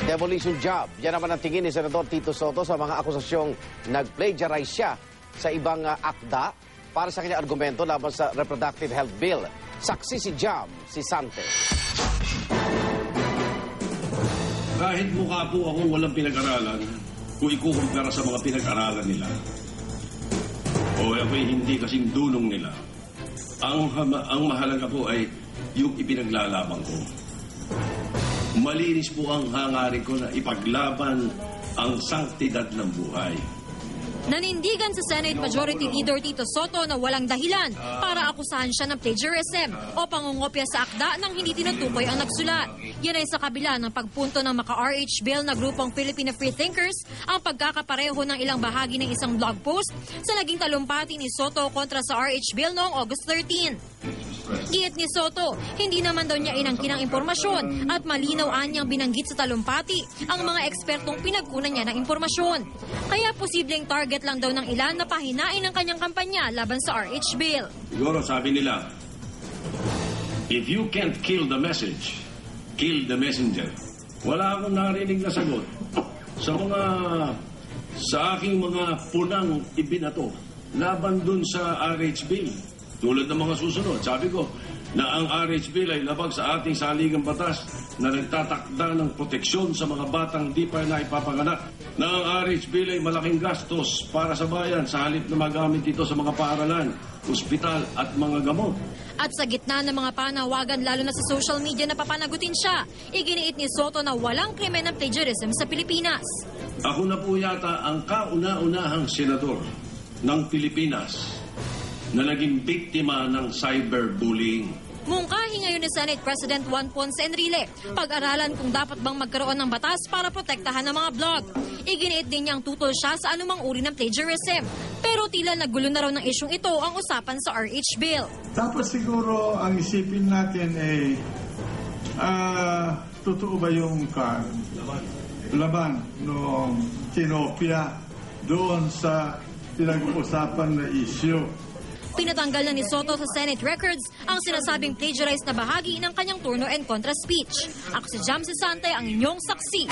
Demolition job. Yan naman ang tingin ni Senador Tito Soto sa mga akusasyong nag-plagiarize siya sa ibang akda para sa kanyang argumento laban sa Reproductive Health Bill. Saksi si Jam, si Sante. Kahit mukha po akong walang pinag-aralan, kung ikukumpara sa mga pinag-aralan nila, o ako'y hindi kasing dunong nila, ang mahalaga po ay yung ipinaglalaban ko. Malinis po ang hangarin ko na ipaglaban ang sangtidad ng buhay. Nanindigan sa Senate Majority Leader Tito Soto na walang dahilan para akusahan siya ng plagiarism o pangungopya sa akda nang hindi tinutukoy ang nagsulat. Yan ay sa kabila ng pagpunto ng maka-RH bill na grupong Filipino Freethinkers ang pagkakapareho ng ilang bahagi ng isang blog post sa naging talumpati ni Soto kontra sa RH bill noong August 13. Giit ni Soto, hindi naman daw niya inangkin ang impormasyon at malinaw anyang binanggit sa talumpati ang mga ekspertong pinagkunan niya ng impormasyon. Kaya posibleng target lang daw ng ilan na pahinain ang kanyang kampanya laban sa RH bill. Siguro sabi nila, if you can't kill the message, kill the messenger. Wala akong narinig na sagot sa aking mga punang ibinato laban dun sa RH bill. Tulad ng mga susunod, sabi ko na ang RH Bill ay labag sa ating saligang batas na nagtatakda ng proteksyon sa mga batang di pa na ipapanganak. Na ang RH Bill ay malaking gastos para sa bayan sa halip na magamit ito sa mga paaralan, ospital at mga gamot. At sa gitna ng mga panawagan lalo na sa social media na papanagutin siya, iginiit ni Soto na walang krimen ng plagiarism sa Pilipinas. Ako na po yata ang kauna-unahang senador ng Pilipinas na naging biktima ng cyberbullying. Mungkahi ngayon ni Senate President Juan Ponce Enrile, pag-aralan kung dapat bang magkaroon ng batas para protektahan ang mga blog. Iginiit din niyang tutol siya sa anumang uri ng plagiarism. Pero tila nagulo na raw ng isyong ito ang usapan sa RH Bill. Tapos siguro ang isipin natin ay totoo ba yung laban ng kinopya doon sa pinag-uusapan na issue. Pinatanggal na ni Soto sa Senate records ang sinasabing plagiarized na bahagi ng kanyang turno and contra speech. Ako si Jam Sante, ang inyong saksi.